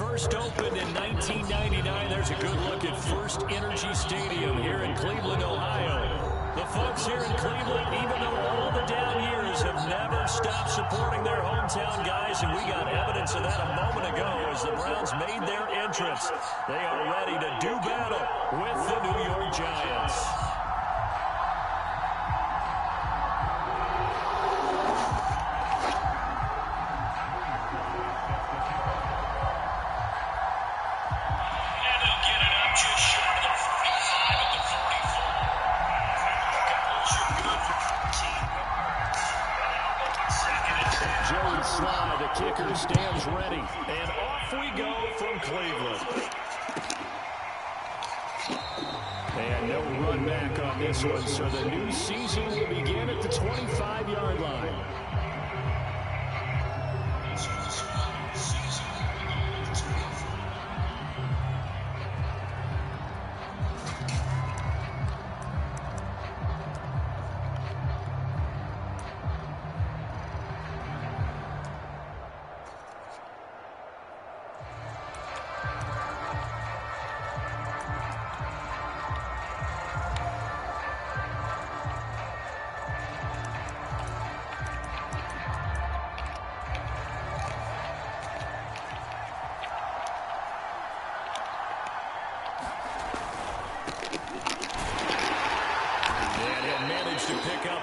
First opened in 1999. There's a good look at First Energy Stadium here in Cleveland, Ohio. The folks here in Cleveland, even though all the down years, have never stopped supporting their hometown guys, and we got evidence of that a moment ago as the Browns made their entrance. They are ready to do battle with the New York Giants. Kicker stands ready, and off we go from Cleveland. And no run back on this one, so the new season will begin at the 25-yard line.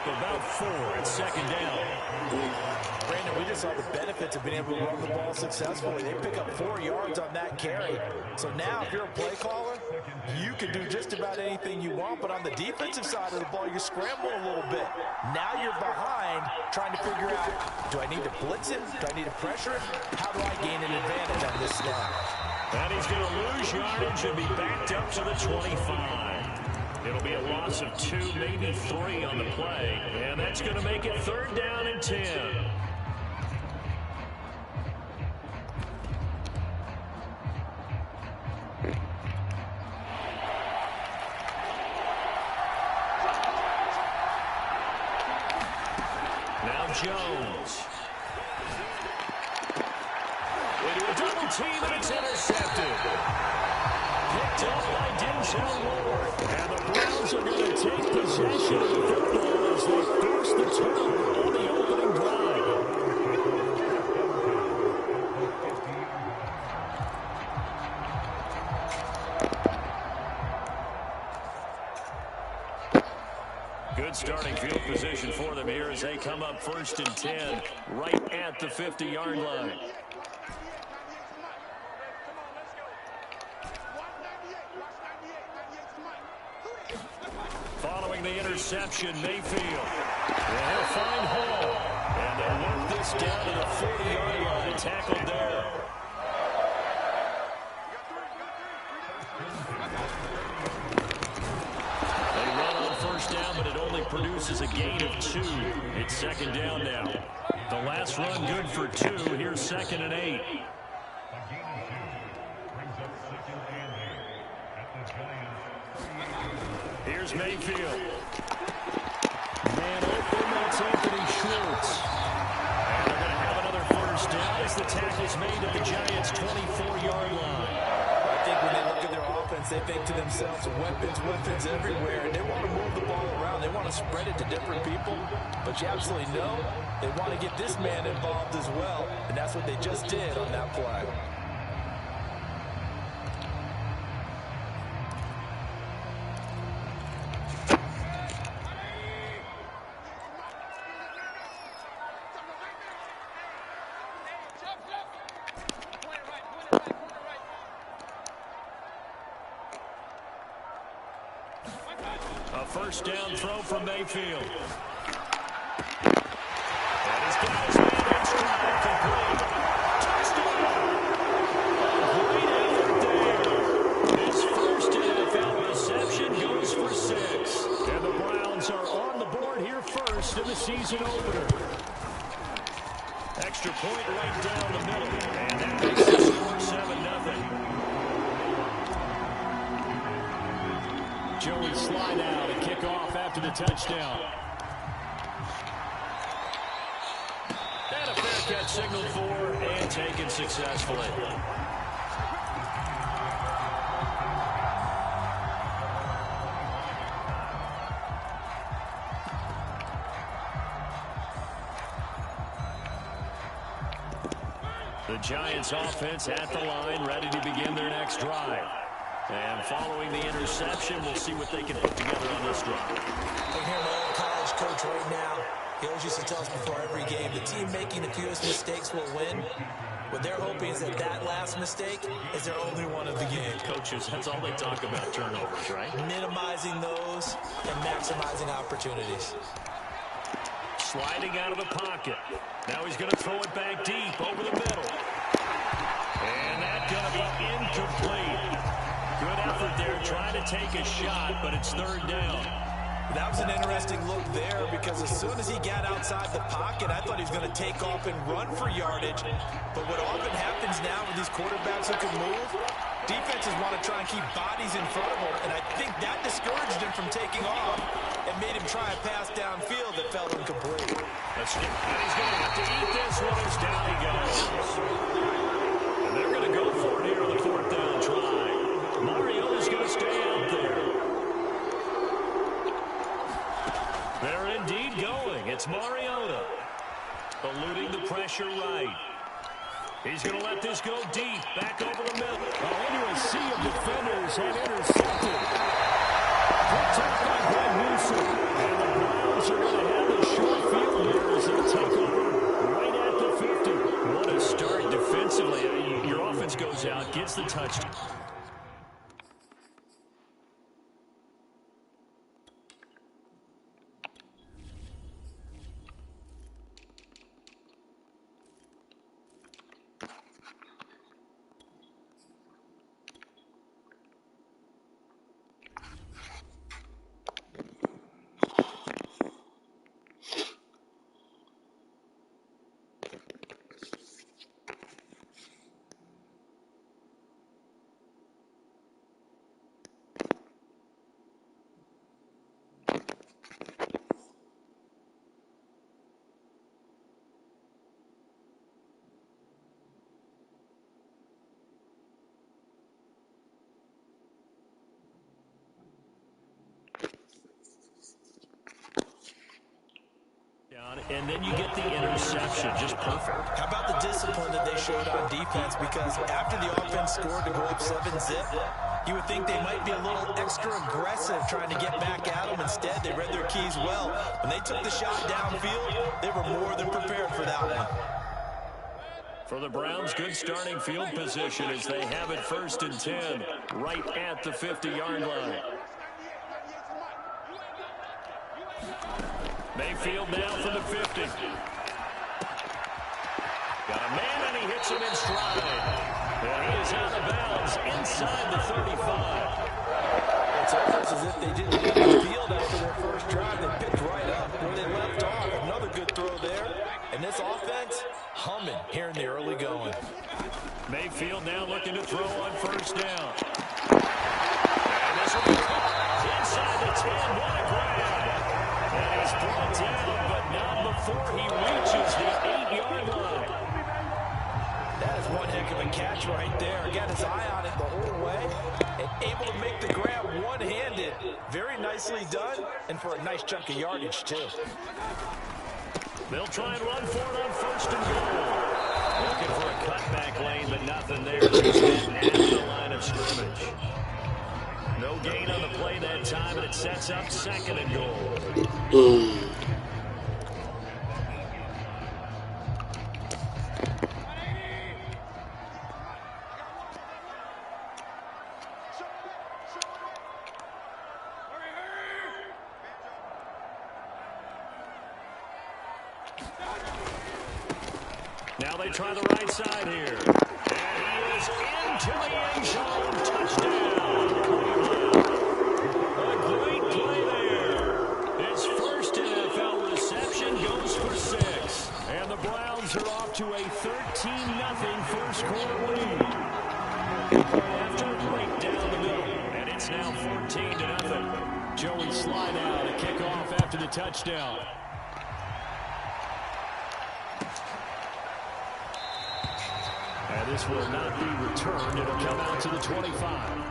About 4 at second down. Brandon, we just saw the benefits of being able to run the ball successfully. They pick up 4 yards on that carry. So now, if you're a play caller, you can do just about anything you want. But on the defensive side of the ball, you scramble a little bit. Now you're behind, trying to figure out, do I need to blitz him? Do I need to pressure him? How do I gain an advantage on this snap? And he's going to lose yardage and be backed up to the 25. It'll be a loss of 2, maybe 3 on the play. And that's going to make it 3rd down and 10. Now Jones. They do a double team and it's intercepted. Picked up by Denzel Ward. And the Browns are going to take possession of the football as they force the turnover on the opening drive. Good starting field position for them here as they come up 1st and 10 right at the 50-yard line. Following the interception, Mayfield. And he'll find Hall. And they'll work this down to the 40-yard line. Tackled there. They run on 1st down, but it only produces a gain of 2. It's 2nd down now. The last run good for 2. Here's 2nd and 8. Here's Mayfield. Man open, that's Anthony Schwartz. And they're going to have another 1st down as the tackle's made at the Giants' 24-yard line. I think when they look at their offense, they think to themselves, weapons everywhere, and they want to move the ball around. They want to spread it to different people, but you absolutely know they want to get this man involved as well, and that's what they just did on that play. A 1st down throw from Mayfield. And he's got his man in stride, complete. Touchdown! Great effort there. His first NFL reception goes for 6. And the Browns are on the board here first in the season opener. Extra point right down the middle. And that makes the score 7-0. Joey slide out and kick off after the touchdown. And a fair catch signaled for and taken successfully. The Giants offense at the line, ready to begin their next drive. And following the interception, we'll see what they can put together on this drive. I can hear my old college coach right now. He always used to tell us before every game, the team making the fewest mistakes will win. What they're hoping is that last mistake is their only one of the game. Coaches, that's all they talk about, turnovers, right? Minimizing those and maximizing opportunities. Sliding out of the pocket. Now he's going to throw it back deep over the middle. And that's going to be incomplete. Good effort there trying to take a shot, but it's third down. That was an interesting look there because as soon as he got outside the pocket, I thought he was going to take off and run for yardage. But what often happens now with these quarterbacks who can move, defenses want to try and keep bodies in front of him, and I think that discouraged him from taking off and made him try a pass downfield that fell incomplete. And he's going to have to eat this one as down he goes. And they're going to go for it here on the fourth down try. Mariota's going to stay out there. They're indeed going. It's Mariota. Eluding the pressure right. He's going to let this go deep. Back over the middle. Into a sea of defenders and intercepted. Picked up by Greg Newsom. And the Browns are going to have a short field here as they take over right at the 50. What a start defensively. Your offense goes out, gets the touchdown. And then you get the interception. Just perfect. How about the discipline that they showed on defense? Because after the offense scored to go up 7-zip, you would think they might be a little extra aggressive trying to get back at them. Instead, they read their keys well. When they took the shot downfield, they were more than prepared for that one. For the Browns, good starting field position as they have it 1st and 10 right at the 50-yard line. Mayfield now from the 50. Got a man, and he hits him in stride. And he is out of bounds inside the 35. It's almost as if they didn't leave the field after their first drive. They picked right up where they left off. Another good throw there. And this offense, humming here in the early going. Mayfield now looking to throw on 1st down. And this will be inside the 10. What a grab. And he's brought down, but not before he reaches the 8-yard line. That is one heck of a catch right there. Got his eye on it the whole way and able to make the grab one-handed. Very nicely done, and for a nice chunk of yardage, too. They'll try and run for it on 1st and goal. Looking for a cutback lane, but nothing there. He's at the line of scrimmage. No gain on the play that time, and it sets up 2nd and goal. Now they try the right side here. And he is into the end zone. Touchdown, Cleveland. A great play there. His first NFL reception goes for 6. And the Browns are off to a 13-0 first quarter lead. After a break down the middle. And it's now 14-0. Joey slide out to kick off after the touchdown. And this will not be returned. It'll come out to the 25.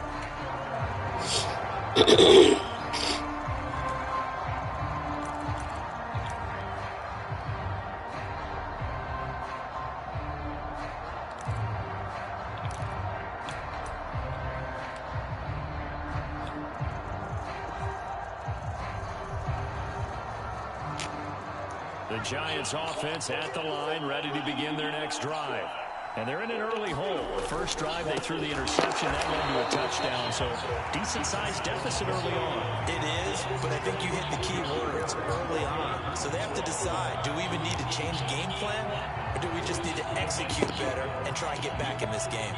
The Giants offense at the line, ready to begin their next drive. And they're in an early hole. The first drive, they threw the interception. That led to a touchdown. So decent-sized deficit early on. It is, but I think you hit the key words early on. So they have to decide, do we even need to change game plan? Or do we just need to execute better and try and get back in this game?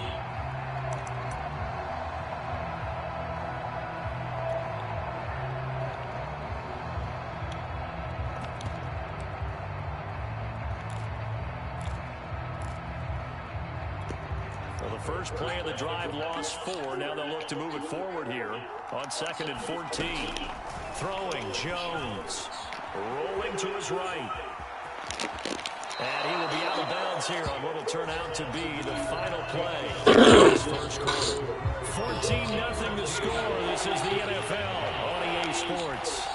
First play of the drive, lost 4. Now they'll look to move it forward here on 2nd and 14. Throwing, Jones. Rolling to his right. And he will be out of bounds here on what will turn out to be the final play of this first quarter. 14-0 to score. This is the NFL on EA Sports.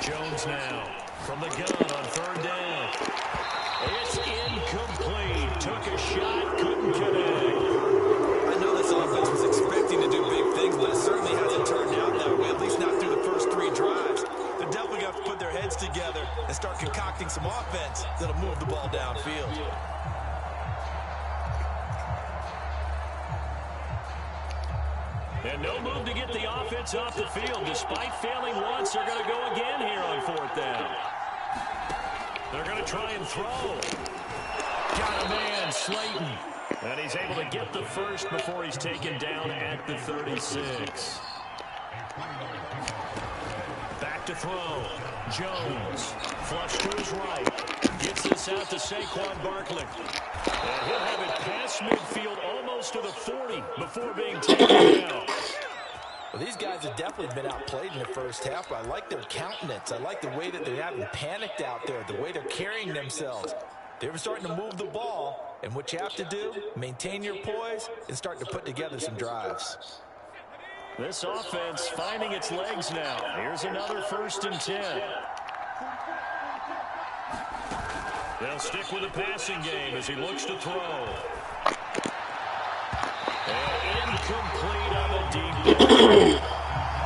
Jones now from the gun on 3rd down. It's incomplete. Took a shot, couldn't connect. I know this offense was expecting to do big things, but it certainly hasn't turned out that way, at least not through the first 3 drives. They're definitely going to have to put their heads together and start concocting some offense that'll move the ball downfield. And no move to get the offense off the field. Despite failing once, they're going to go again here on 4th down. They're going to try and throw. Got a man, Slayton. And he's able to get the first before he's taken down at the 36. Back to throw. Jones. Flush to his right. Gets this out to Saquon Barkley. And he'll have it past midfield almost to the 40 before being taken down. Well, these guys have definitely been outplayed in the first half, but I like their countenance. I like the way that they haven't panicked out there, the way they're carrying themselves. They're starting to move the ball, and what you have to do, maintain your poise and start to put together some drives. This offense finding its legs now. Here's another 1st and 10. They'll stick with the passing game as he looks to throw. And incomplete on the deep ball.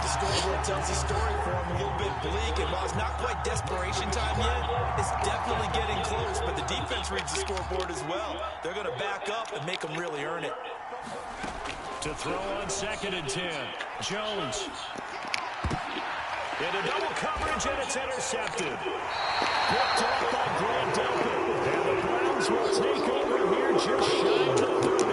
The scoreboard tells the story for him, a little bit bleak, and while it's not quite desperation time yet, it's definitely getting close, but the defense reads the scoreboard as well. They're going to back up and make them really earn it. To throw on 2nd and 10. Jones. Into double coverage, and it's intercepted. Picked up by Grant Delpit. And the Browns will take over here just shy of the 30.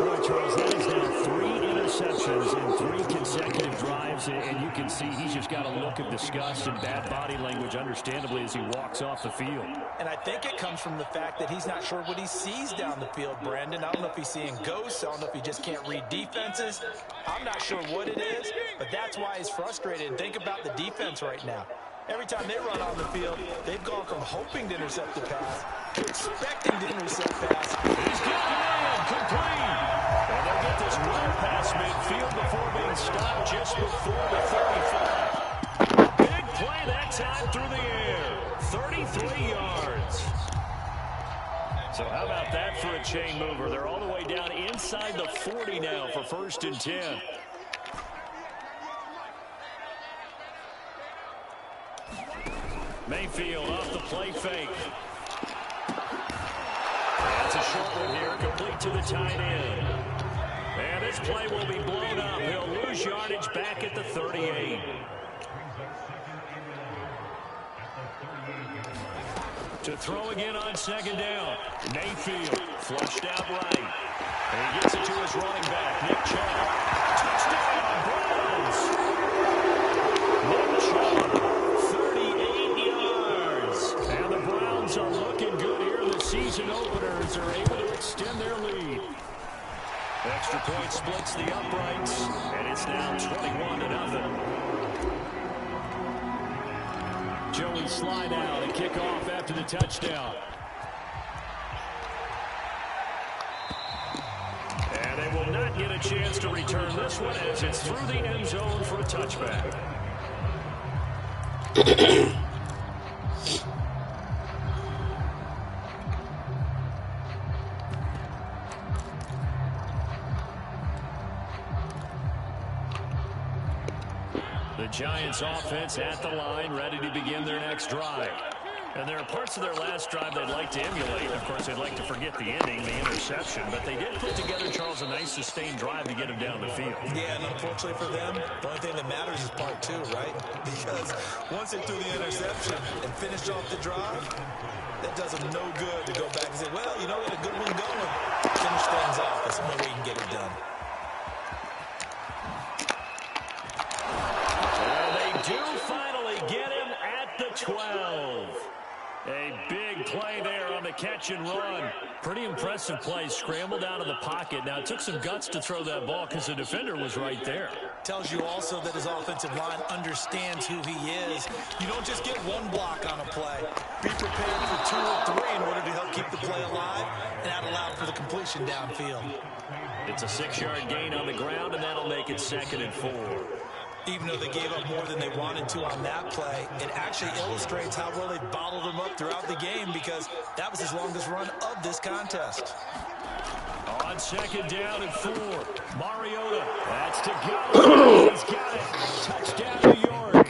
Boy, Charles, that is now 3 interceptions in 3 consecutive drives, and you can see he's just got a look of disgust and bad body language, understandably, as he walks off the field. And I think it comes from the fact that he's not sure what he sees down the field, Brandon. I don't know if he's seeing ghosts. I don't know if he just can't read defenses. I'm not sure what it is, but that's why he's frustrated. And think about the defense right now. Every time they run on the field, they've gone from hoping to intercept the pass to expecting to intercept pass. He's got it in, complete. And they'll get this run past midfield before being stopped just before the 35. Big play that time through the air. 33 yards. So how about that for a chain mover? They're all the way down inside the 40 now for 1st and 10. Mayfield off the play fake. That's a short one here, complete to the tight end. And this play will be blown up. He'll lose yardage back at the 38. To throw again on 2nd down. Mayfield flushed out right. And he gets it to his running back, Nick Chubb. Touchdown, Browns! Nick Chubb. And the Browns are looking good here. The season openers are able to extend their lead. Extra point splits the uprights, and it's now 21-0. Joey slide out and kick off after the touchdown. And they will not get a chance to return this one as it's through the end zone for a touchback. Giants offense at the line, ready to begin their next drive. And there are parts of their last drive they'd like to emulate. Of course, they'd like to forget the ending, the interception. But they did put together, Charles, a nice sustained drive to get him down the field. Yeah, and unfortunately for them, the only thing that matters is part two, right? Because once they threw the interception and finished off the drive, that does them no good to go back and say, well, you know, we had a good one going. Finish things off. That's the only way you can get it done. And they do finally get him at the 12. A big play there on the catch and run. Pretty impressive play. Scrambled out of the pocket. Now, it took some guts to throw that ball because the defender was right there. Tells you also that his offensive line understands who he is. You don't just get one block on a play. Be prepared for 2 or 3 in order to help keep the play alive and not allow for the completion downfield. It's a 6-yard gain on the ground, and that'll make it 2nd and 4. Even though they gave up more than they wanted to on that play, it actually illustrates how well they bottled him up throughout the game because that was his longest run of this contest. On 2nd down and 4, Mariota. That's to go. He's got it. Touchdown, New York.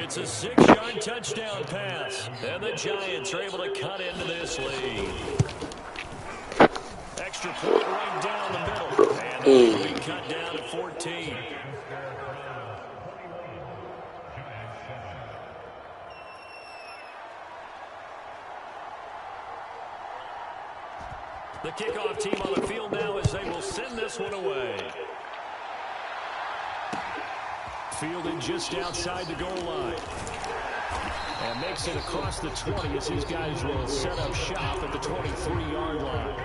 It's a 6-yard touchdown pass. And the Giants are able to cut into this lead. Extra point right down the middle. And they'll be cut down to 14. The kickoff team on the field now as they will send this one away. Fielded just outside the goal line. And makes it across the 20 as these guys will set up shop at the 23-yard line.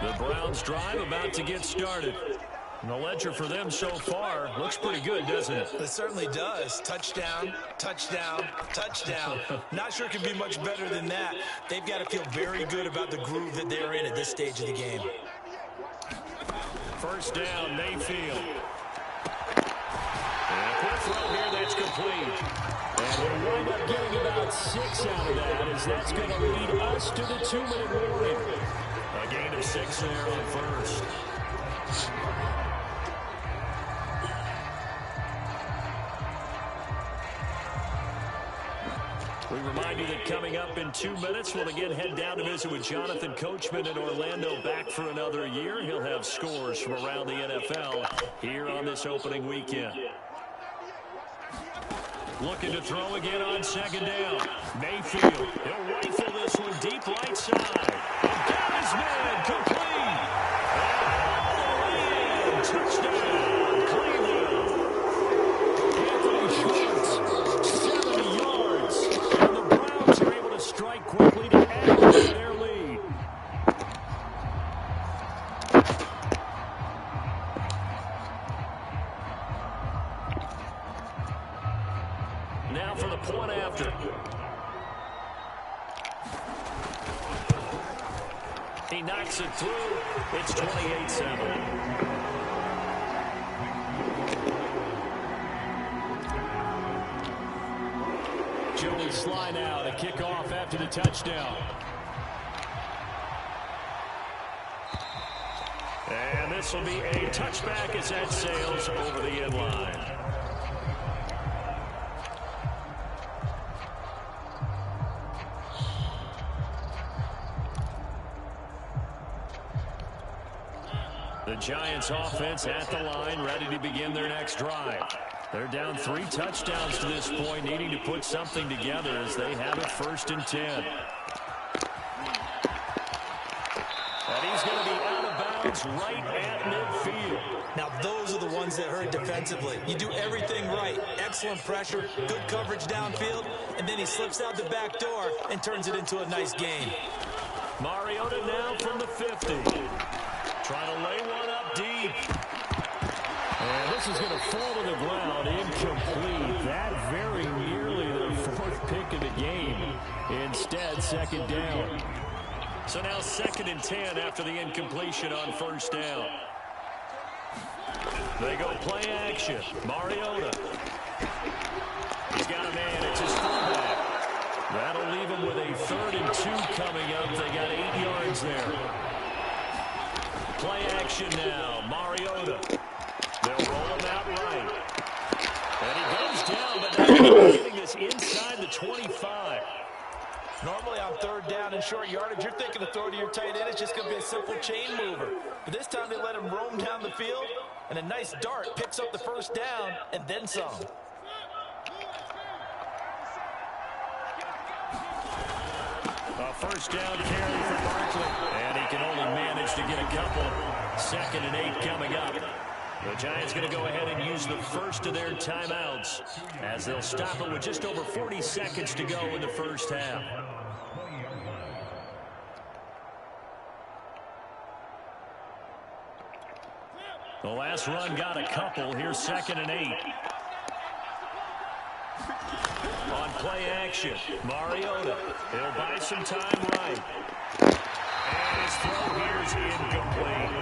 The Browns drive about to get started. And the ledger for them so far looks pretty good, doesn't it? It certainly does. Touchdown, touchdown, touchdown. Not sure it can be much better than that. They've got to feel very good about the groove that they're in at this stage of the game. First down, Mayfield. And a quick throw here that's complete. And we'll wind up getting about 6 out of that as that's going to lead us to the 2-minute warning. A gain of 6 there on first. We remind you that coming up in 2 minutes, we'll again head down to visit with Jonathan Coachman in Orlando, back for another year. He'll have scores from around the NFL here on this opening weekend. Looking to throw again on 2nd down. Mayfield, he'll rifle this one deep right side. And got his man, complete. And touchdown, Cleveland. Anthony Schwartz, 70 yards. And the Browns are able to strike quickly to add to their lead. Now for the point after. He knocks it through. It's 28-7. Joey Sly now to kick off after the touchdown. And this will be a touchback as that sails over the end line. The Giants offense at the line, ready to begin their next drive. They're down 3 touchdowns to this point, needing to put something together as they have it 1st and 10. And he's going to be out of bounds right at midfield. Now, those are the ones that hurt defensively. You do everything right. Excellent pressure, good coverage downfield, and then he slips out the back door and turns it into a nice gain. Mariota now from the 50. Trying to lay one up deep. And this is going to fall to the ground, incomplete. That very nearly their 4th pick of the game. Instead, 2nd down. So now 2nd and 10 after the incompletion on 1st down. They go play action. Mariota. He's got a man. It's his fullback. That'll leave them with a 3rd and 2 coming up. They got 8 yards there. Play action now. Mariota. They'll roll him out right. And he goes down, but now getting this inside the 25. Normally on 3rd down and short yardage, you're thinking to throw to your tight end. It's just going to be a simple chain mover. But this time they let him roam down the field, and a nice dart picks up the 1st down and then some. A 1st down carry for Barkley. And he can only manage to get a couple. 2nd and 8 coming up. The Giants going to go ahead and use the first of their timeouts as they'll stop it with just over 40 seconds to go in the 1st half. The last run got a couple. Here's 2nd and 8. On play action, Mariota. He'll buy some time right. And his throw here is incomplete.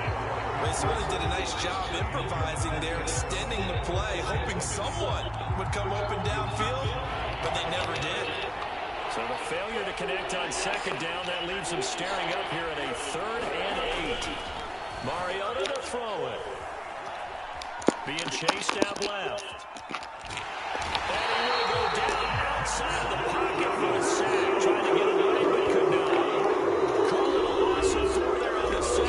They certainly did a nice job improvising there, extending the play, hoping someone would come open downfield, but they never did. So the failure to connect on 2nd down, that leaves them staring up here at a 3rd and 8. Mariota to throw it. Being chased out left. And he will go down outside of the pocket for a sack. Trying to get away, but could not. Call it a loss of 4 there on the sack.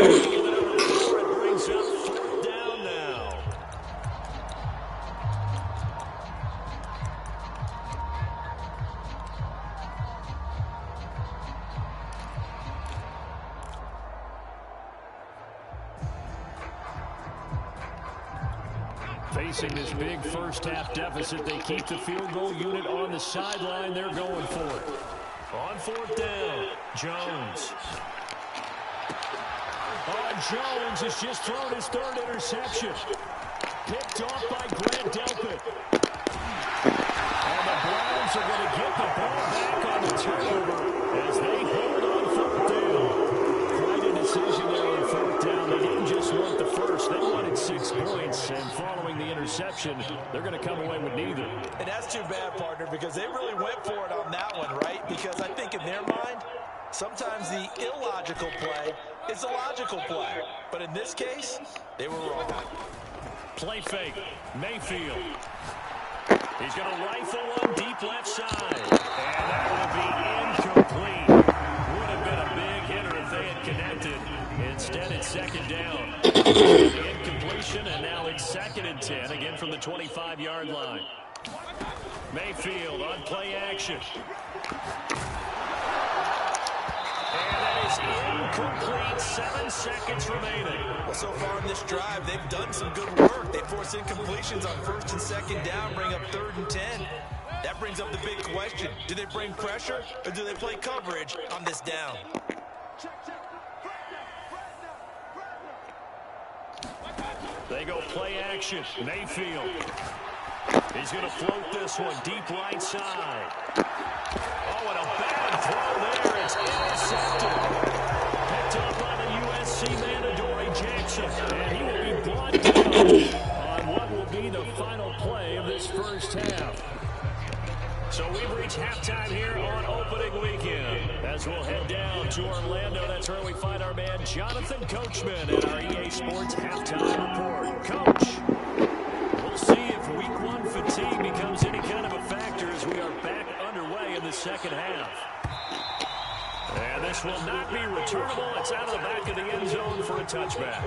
It brings up 4th down now. Facing this big 1st half deficit, they keep the field goal unit on the sideline. They're going for it. On 4th down, Jones. Jones has just thrown his 3rd interception. Picked off by Grant Delpit. And the Browns are going to get the ball back on the turnover as they hold on 4th down. Quite a decision there on 4th down. They didn't just want the first. They wanted 6 points. And following the interception, they're going to come away with neither. And that's too bad, partner, because they really went for it on that one, right? Because I think in their mind, sometimes the illogical play is a logical play. But in this case, they were wrong. Play fake. Mayfield. He's going to rifle one deep left side. And that will be incomplete. Would have been a big hitter if they had connected. Instead, it's 2nd down. The incompletion, and now it's 2nd and 10, again from the 25-yard line. Mayfield on play action. And that is incomplete. 7 seconds remaining. Well, so far in this drive, they've done some good work. They force incompletions on 1st and 2nd down, bring up 3rd and 10. That brings up the big question. Do they bring pressure, or do they play coverage on this down? They go play action. Mayfield. He's going to float this one deep right side. Oh, and a bad throw there. It's intercepted. Picked up by the USC man, Adoree Jackson. And he will be brought down on what will be the final play of this 1st half. So we've reached halftime here on opening weekend. As we'll head down to Orlando, that's where we find our man Jonathan Coachman at our EA Sports Halftime Report. Coach, we'll see if Week 1 fatigue becomes any kind of a factor as we are back underway in the 2nd half. And this will not be returnable. It's out of the back of the end zone for a touchback.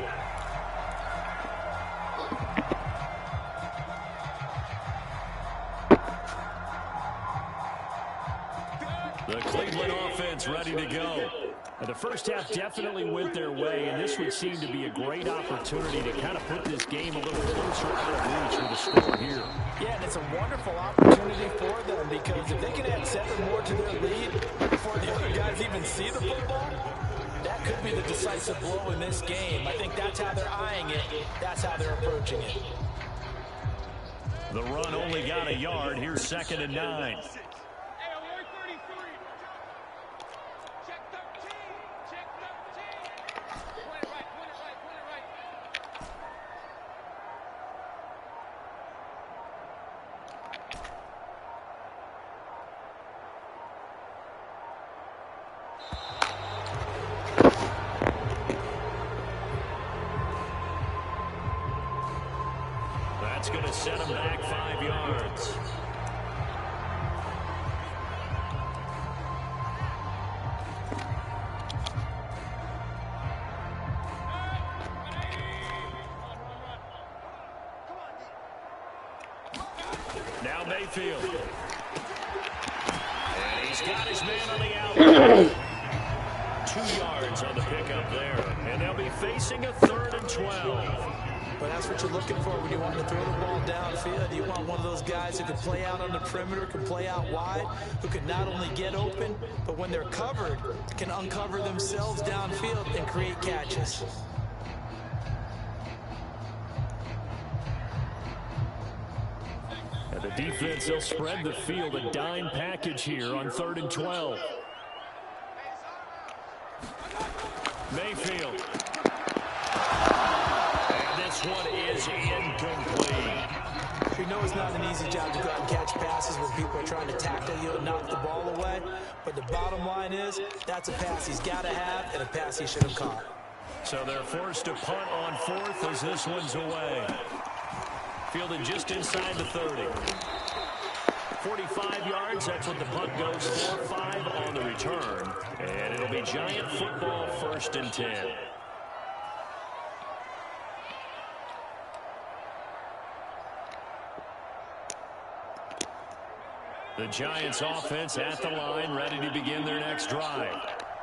The Cleveland offense ready to go. The 1st half definitely went their way, and this would seem to be a great opportunity to kind of put this game a little closer out of reach with a score here. Yeah, and it's a wonderful opportunity for them because if they can add 7 more to their lead before the other guys even see the football, that could be the decisive blow in this game. I think that's how they're eyeing it. That's how they're approaching it. The run only got a yard. Here's 2nd and 9. That's going to set him back 5 yards. Now Mayfield. And he's got his man on the outline. 2 yards on the pickup there. And they'll be facing a 3rd and 12. But that's what you're looking for when you want to throw the ball downfield. You want one of those guys who can play out on the perimeter, can play out wide, who can not only get open, but when they're covered, can uncover themselves downfield and create catches. And the defense, they'll spread the field, a dime package here on 3rd and 12. Mayfield. One is incomplete. You know it's not an easy job to go out and catch passes when people are trying to tackle you and knock the ball away. But the bottom line is, that's a pass he's got to have and a pass he should have caught. So they're forced to punt on 4th as this one's away. Fielded just inside the 30. 45 yards, that's what the punt goes for. 5 on the return. And it'll be Giant football, 1st and 10. The Giants offense at the line, ready to begin their next drive.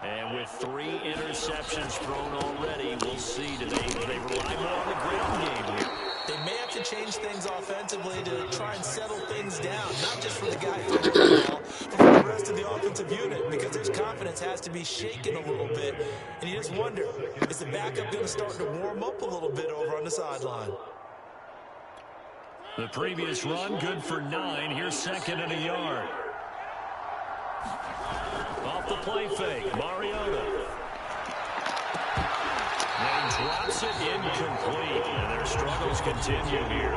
And with 3 interceptions thrown already, we'll see, do they rely more on the ground game here? They may have to change things offensively to try and settle things down, not just for the guy throwing the ball, but for the rest of the offensive unit, because their confidence has to be shaken a little bit. And you just wonder, is the backup going to start to warm up a little bit over on the sideline? The previous run, good for 9. Here's 2nd and a yard. Off the play fake, Mariota. And drops it incomplete. And their struggles continue here.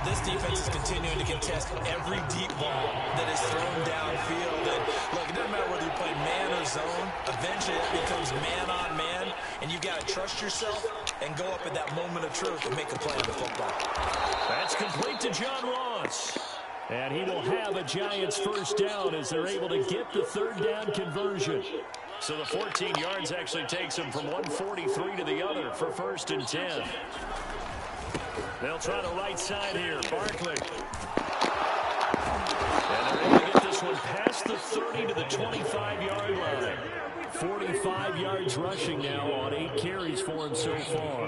This defense is continuing to contest every deep ball that is thrown downfield. And look, it doesn't matter whether you play man or zone. Eventually it becomes man on man. And you've got to trust yourself and go up at that moment of truth and make a play on the football. That's complete to John Ross. And he will have a Giants 1st down as they're able to get the 3rd down conversion. So the 14 yards actually takes them from 143 to the other for 1st and 10. They'll try the right side here. Barkley. And they're able to get this one past the 30 to the 25-yard line. 45 yards rushing now on 8 carries for him so far.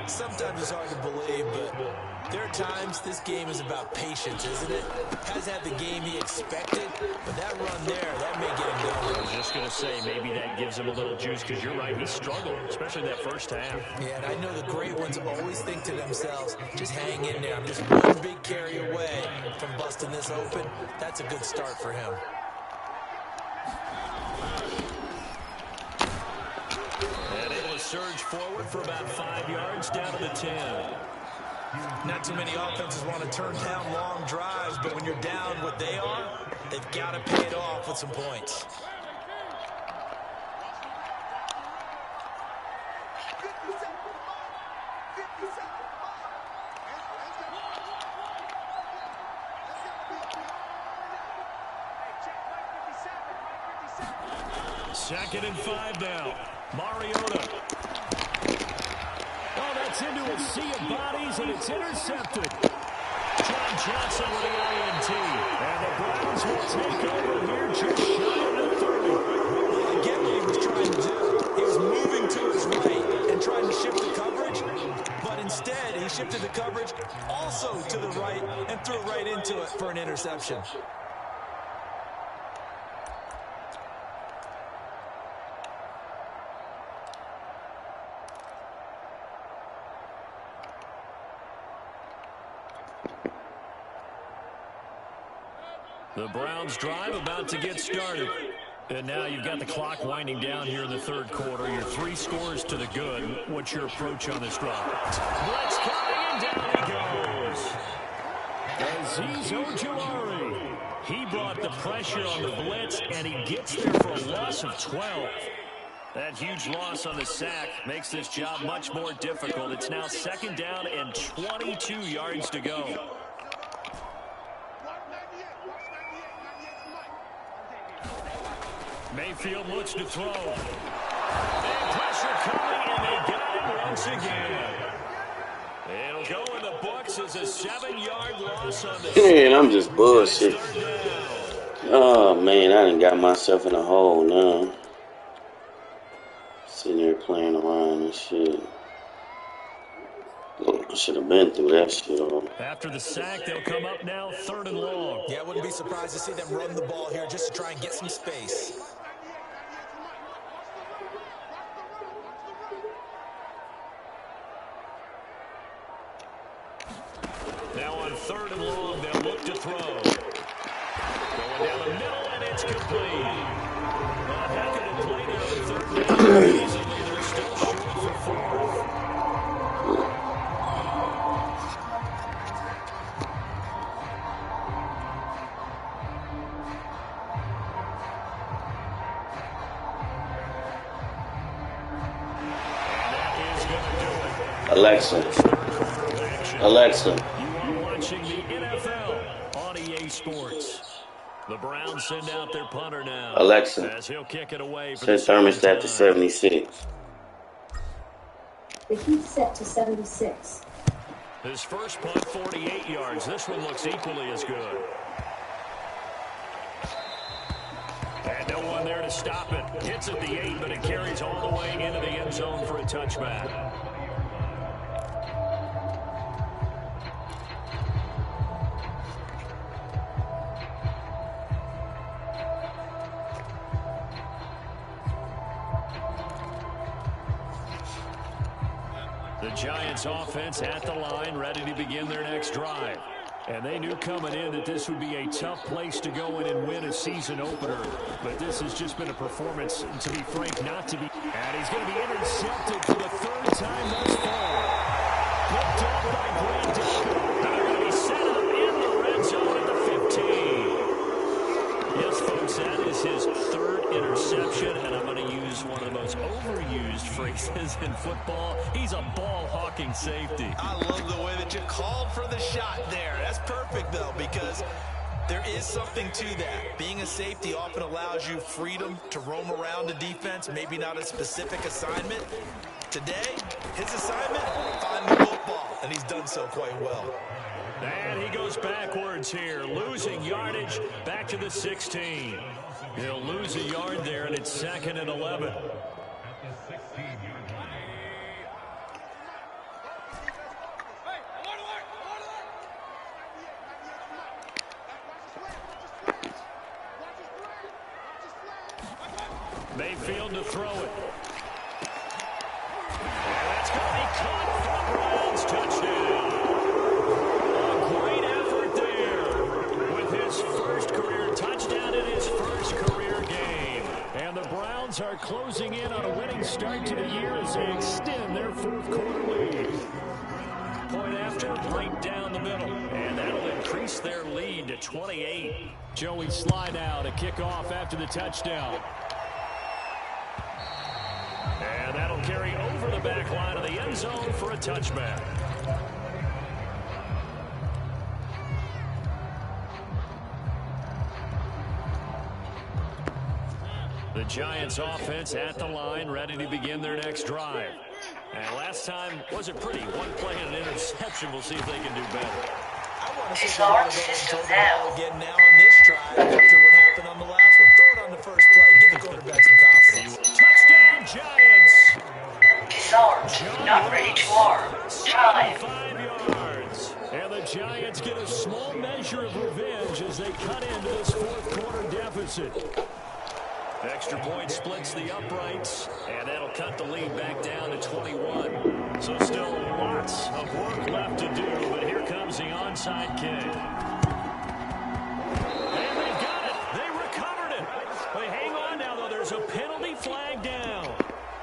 Sometimes it's hard to believe, but there are times this game is about patience, isn't it? Has had the game he expected, but that run there, that may get him going. I was just going to say, maybe that gives him a little juice, because you're right, he struggled, especially that first half. Yeah, and I know the great ones always think to themselves, just hang in there. I'm just one big carry away from busting this open. That's a good start for him. Surge forward for about 5 yards down to the 10. Not too many offenses want to turn down long drives, but when you're down what they are, they've got to pay it off with some points. Second and 5 now. Mariota. Oh, that's into a sea of bodies, and it's intercepted. John Johnson with the INT. And the Browns will take over here just shy of the 30. I get what he was trying to do. He was moving to his right and trying to shift the coverage, but instead he shifted the coverage also to the right and threw right into it for an interception. The Browns drive about to get started. And now you've got the clock winding down here in the 3rd quarter. Your 3 scores to the good. What's your approach on this drive? Blitz coming, and down he goes. Azeez Ojulari. He brought the pressure on the blitz, and he gets there for a loss of 12. That huge loss on the sack makes this job much more difficult. It's now 2nd down and 22 yards to go. Mayfield looks to throw. And pressure coming, and they got it once again. It'll go in the books as a 7-yard loss on the Man, I'm just bullshit. Oh, man, I done got myself in a hole now. Sitting there playing around and shit. I should have been through that shit all. After the sack, they'll come up now 3rd and long. Yeah, I wouldn't be surprised to see them run the ball here just to try and get some space. Now on 3rd and long, they'll look to throw. Going down the middle, and it's complete. A heck of a play there on 3rd down. Easily, they're still short for 4th. Alexa. You are watching the NFL on EA Sports. The Browns send out their punter now. Alexa. As he'll kick it away for Set thermostat to 76. The heat set to 76. His first punt, 48 yards. This one looks equally as good. And no one there to stop it. Hits at the 8, but it carries all the way into the end zone for a touchback. The Giants offense at the line, ready to begin their next drive. And they knew coming in that this would be a tough place to go in and win a season opener. But this has just been a performance, to be frank, not to be. And he's going to be intercepted for the 3rd time thus far. Picked up by Grant Delpit. They're going to be set up in the red zone at the 15. Yes, folks, that is his 3rd interception, and I'm going to use one of the most overused phrases in football. He's a ball-hawking safety. I love the way that you called for the shot there. That's perfect, though, because there is something to that. Being a safety often allows you freedom to roam around the defense, maybe not a specific assignment. Today, his assignment, find the football, and he's done so quite well. And he goes backwards here, losing yardage back to the 16. He'll lose a yard there, and it's 2nd and 11. Mayfield to throw it. And that's going to be caught for the Browns. Touchdown. A great effort there with his first career touchdown in his first career game. And the Browns are closing in on a winning start to the year as they extend their 4th quarter lead. Point after, right down the middle. And that'll increase their lead to 28. Joey Slye now to kick off after the touchdown. And that'll carry over the back line of the end zone for a touchback. The Giants offense at the line, ready to begin their next drive. And last time wasn't pretty. One play and an interception. We'll see if they can do better. I want to see the ball again now on this drive after what happened on the last one. Throw it on the first play. Give the quarterback some confidence. Touchdown, Giants! Disarmed. Not ready to arm. Time. 5 yards. And the Giants get a small measure of revenge as they cut into this 4th quarter deficit. Extra point splits the uprights, and that'll cut the lead back down to 21. So still lots of work left to do, but here comes the onside kick. And they've got it. They recovered it. They hang on now, though. There's a penalty flag down.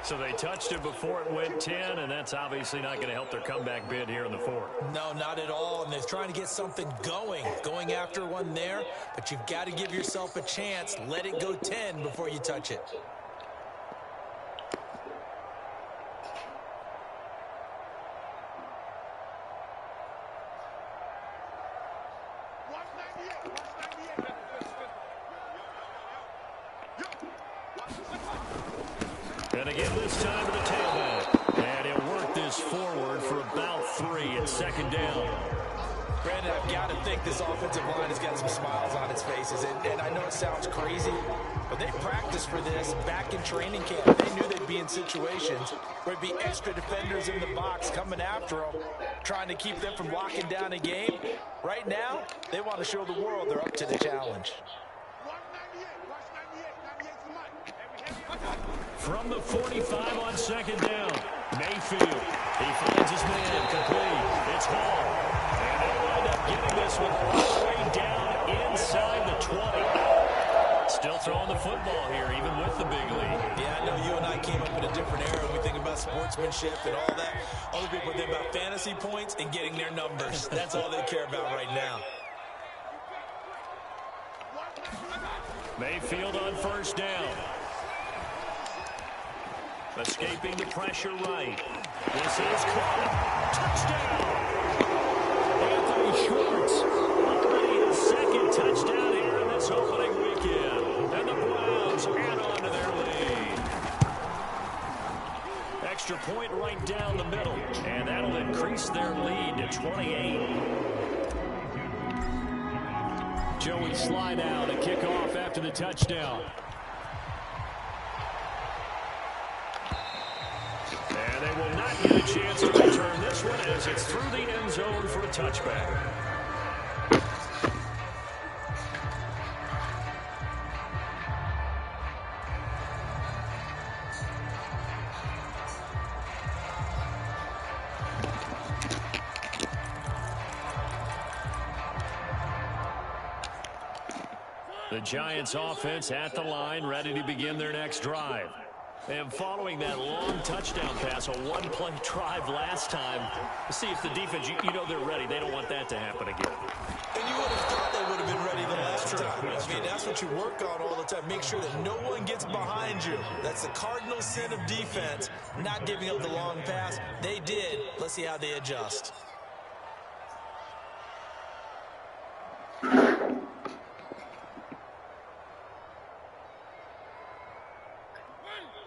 So they touched it before it went 10, and that's obviously not going to help their comeback bid here in the 4th. No, not at all, and they're trying to get something going after one there, but you've got to give yourself a chance. Let it go 10 before you touch it. And again this time to the tailback. And he'll work this forward for about 3 at second down. Brandon, I've got to think this offensive line has got some smiles on its faces. And I know it sounds crazy, but they practiced for this back in training camp. They knew they'd be in situations where it'd be extra defenders in the box coming after them, trying to keep them from locking down a game. Right now, they want to show the world they're up to the challenge. From the 45 on second down, Mayfield. He finds his man complete. It's Hall. And they'll wind up getting this one all the way down inside the 20. Still throwing the football here, even with the big lead. Yeah, I know you and I came up in a different era. We think about sportsmanship and all that. Other people think about fantasy points and getting their numbers. That's all they care about right now. Mayfield on first down. Escaping the pressure right. This is caught. Touchdown. Anthony Schwartz. Already his second touchdown here in this opening weekend. And the Browns add on to their lead. Extra point right down the middle. And that'll increase their lead to 28. Joey slide out and kick off after the touchdown. And they will not get a chance to return this one as it's through the end zone for a touchback. The Giants offense at the line, ready to begin their next drive. And following that long touchdown pass, a one-play drive last time, see if the defense, you know they're ready. They don't want that to happen again. And you would have thought they would have been ready the last time. I mean, that's what you work on all the time. Make sure that no one gets behind you. That's the cardinal sin of defense, not giving up the long pass. They did. Let's see how they adjust.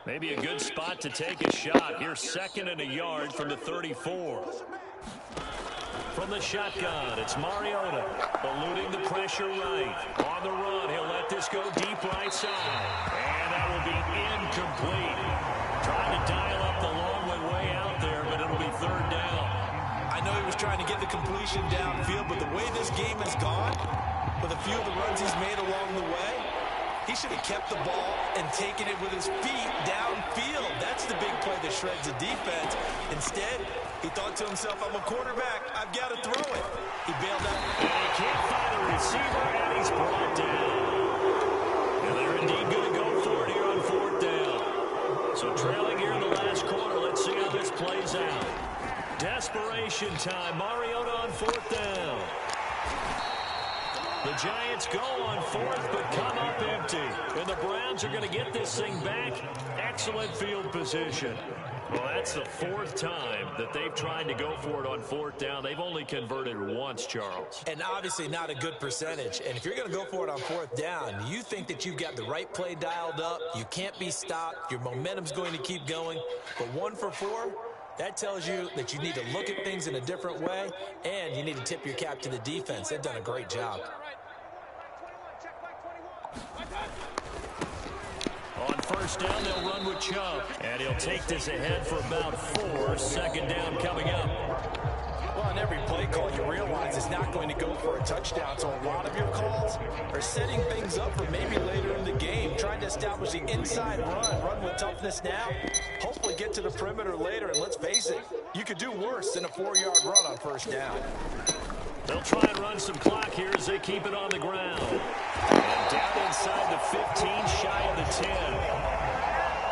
Maybe a good spot to take a shot. Here's 2nd and a yard from the 34. From the shotgun, it's Mariota. Eluding the pressure right. On the run, he'll let this go deep right side. And that will be incomplete. Trying to dial up the long way out there, but it'll be 3rd down. I know he was trying to get the completion downfield, but the way this game has gone, with a few of the runs he's made along the way, he should have kept the ball and taken it with his feet downfield. That's the big play that shreds the defense. Instead, he thought to himself, I'm a quarterback. I've got to throw it. He bailed out. And he can't find a receiver, and he's brought down. And they're indeed going to go for it here on 4th down. So trailing here in the last quarter. Let's see how this plays out. Desperation time. Mariota on 4th down. The Giants go on 4th, but come up empty. And the Browns are going to get this thing back. Excellent field position. Well, that's the 4th time that they've tried to go for it on 4th down. They've only converted once, Charles. And obviously not a good percentage. And if you're going to go for it on 4th down, you think that you've got the right play dialed up. You can't be stopped. Your momentum's going to keep going. But 1 for 4, that tells you that you need to look at things in a different way, and you need to tip your cap to the defense. They've done a great job. On 1st down, they'll run with Chubb. And he'll take this ahead for about 4. 2nd down coming up. Well, on every play call, you realize it's not going to go for a touchdown. So a lot of your calls are setting things up for maybe later in the game, trying to establish the inside run with toughness now, hopefully get to the perimeter later. And let's face it, you could do worse than a 4-yard run on 1st down. They'll try and run some clock here as they keep it on the ground. And down inside the 15, shy of the 10.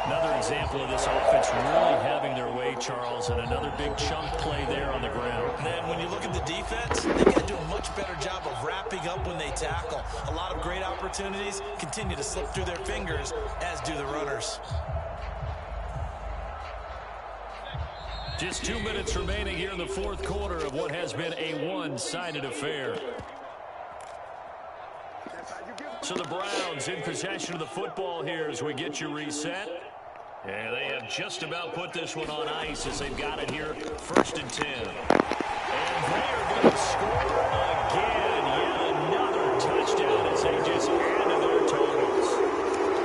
Another example of this offense really having their way, Charles, and another big chunk play there on the ground. And then when you look at the defense, they got to do a much better job of wrapping up when they tackle. A lot of great opportunities continue to slip through their fingers, as do the runners. Just 2 minutes remaining here in the 4th quarter of what has been a one-sided affair. So the Browns in possession of the football here as we get you reset. And they have just about put this one on ice as they've got it here, 1st and 10. And they are going to score again. Yet another touchdown as they just add to their totals.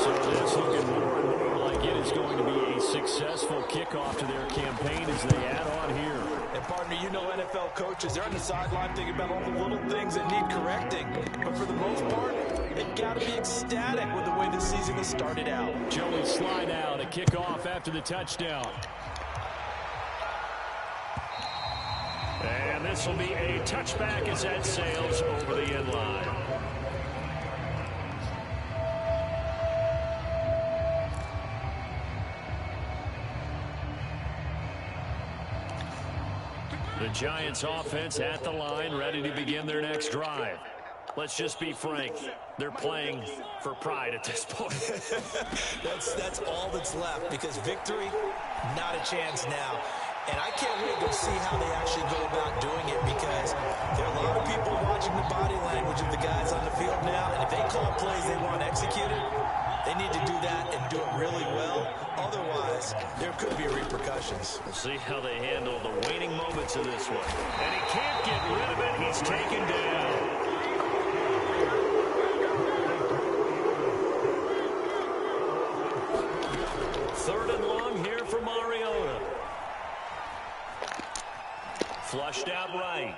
So this looking more and more like it is going to be a successful kickoff to their campaign as they add on here. And partner, you know NFL coaches, they're on the sideline thinking about all the little things that need correcting. But for the most part, they've got to be ecstatic with the way the season has started out. Joey slide out, a kickoff after the touchdown. And this will be a touchback as that sails over the end line. The Giants offense at the line, ready to begin their next drive. Let's just be frank. They're playing for pride at this point. That's all that's left, because victory, not a chance now. And I can't wait to see how they actually go about doing it, because there are a lot of people watching the body language of the guys on the field now, and if they call plays they want executed, they need to do that and do it really well. Otherwise, there could be repercussions. We'll see how they handle the waning moments of this one. And he can't get rid of it. He's taken down. Third and long here for Mariota. Flushed out right.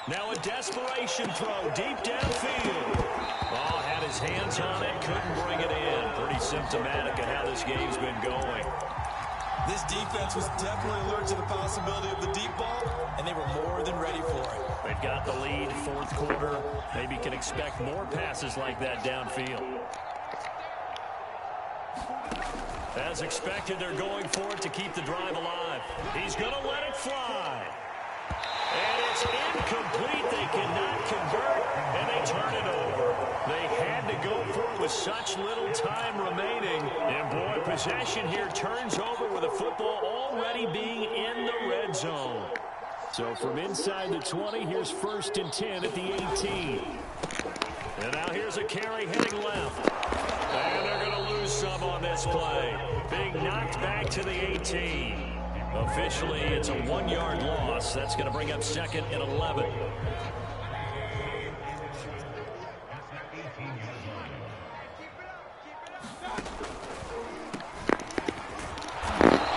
Now a desperation throw deep downfield. Oh, had his hands on it, couldn't bring it in. Pretty symptomatic of how this game's been going. This defense was definitely alert to the possibility of the deep ball, and they were more than ready for it. They've got the lead, 4th quarter. Maybe can expect more passes like that downfield. As expected, they're going for it to keep the drive alive. He's going to let it fly. And it's incomplete. They cannot convert, and they turn it over. They had to go for it with such little time remaining. And, boy, possession here turns over with the football already being in the red zone. So from inside the 20, here's 1st and 10 at the 18. And now here's a carry heading left. And they're going to lose some on this play. Being knocked back to the 18. Officially, it's a 1-yard loss. That's going to bring up 2nd and 11.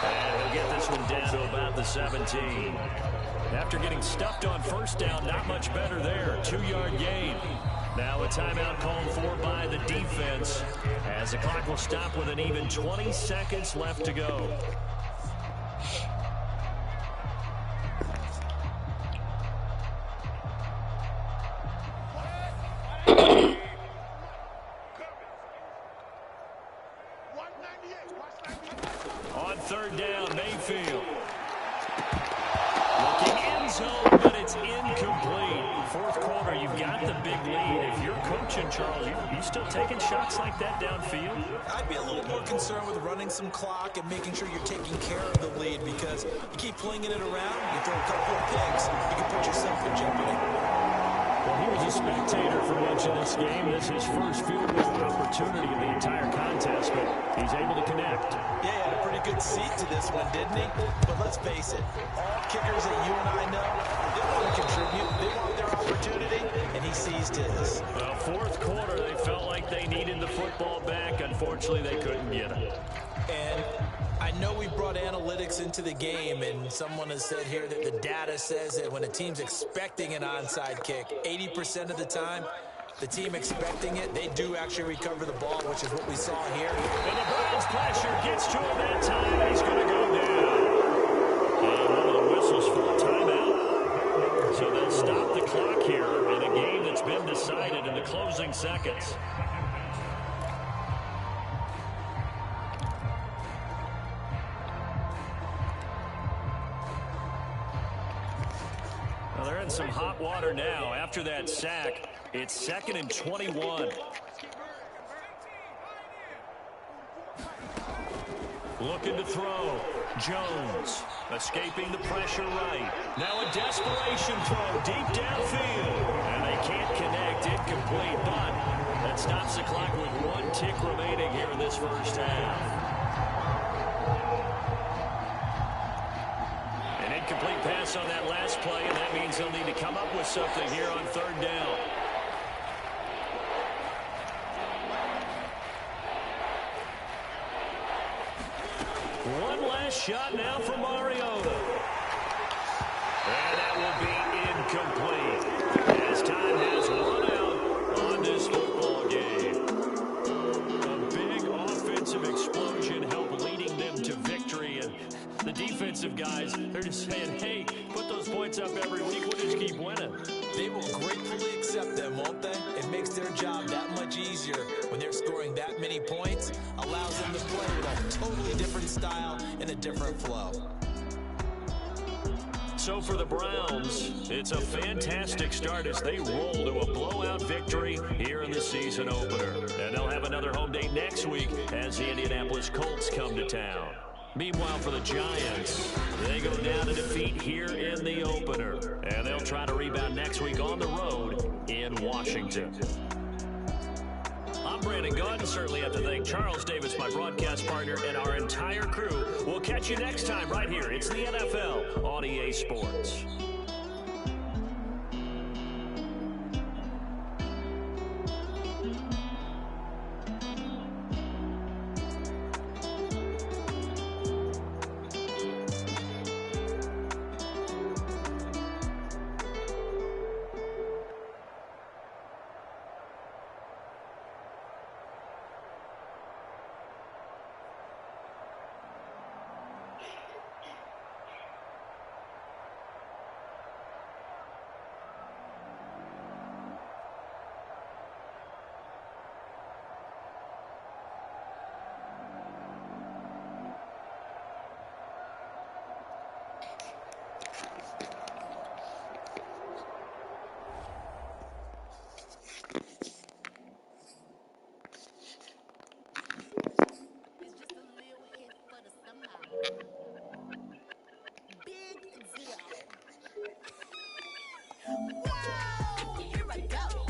And he'll get this one down to about the 17. After getting stuffed on 1st down, not much better there. 2-yard gain. Now a timeout called for by the defense, as the clock will stop with an even 20 seconds left to go. On 3rd down, Mayfield. Looking end zone, but it's incomplete. 4th quarter, you've got the big lead. If you're coaching, Charles, you still taking shots like that downfield? I'd be a little more concerned with running some clock and making sure you're taking care of the lead, because you keep flinging it around, you throw a couple of picks, you can put yourself in jeopardy. Well, he was a spectator for much of this game. This is his first field goal opportunity of the entire contest, but he's able to connect. Yeah, he had a pretty good seat to this one, didn't he? But let's face it, all kickers that you and I know, they want to contribute. They want their opportunity, and he seized his. Well, 4th quarter, they felt like they needed the football back. Unfortunately, they couldn't get it. And I know we brought analytics into the game, and someone has said here that the data says that when a team's expecting an onside kick, 80% of the time, the team expecting it, they do actually recover the ball, which is what we saw here. And the Browns pressure gets to him that time. He's going to go down. And one of the whistles for a timeout. So they'll stop the clock here in a game that's been decided in the closing seconds. Well, they're in some hot water now. After that sack, it's 2nd and 21. Looking to throw. Jones escaping the pressure right. Now a desperation throw deep downfield. And they can't connect. Incomplete, but that stops the clock with 1 tick remaining here in this first half. An incomplete pass on that last play, and that means they'll need to come up with something here on 3rd down. One last shot now for Mariota. And that will be incomplete as time has run out on this football game. A big offensive explosion helped leading them to victory. And the defensive guys, they're just saying, hey, put those points up every week. We'll just keep winning. They will gratefully accept them, won't they? It makes their job that much easier when they're scoring that many points. Allows them to play with a totally different style and a different flow. So for the Browns, it's a fantastic start as they roll to a blowout victory here in the season opener. And they'll have another home date next week as the Indianapolis Colts come to town. Meanwhile, for the Giants, they go down to defeat here in the opener. And they'll try to rebound next week on the road in Washington. I'm Brandon Gunn. Certainly have to thank Charles Davis, my broadcast partner, and our entire crew. We'll catch you next time right here. It's the NFL on EA Sports.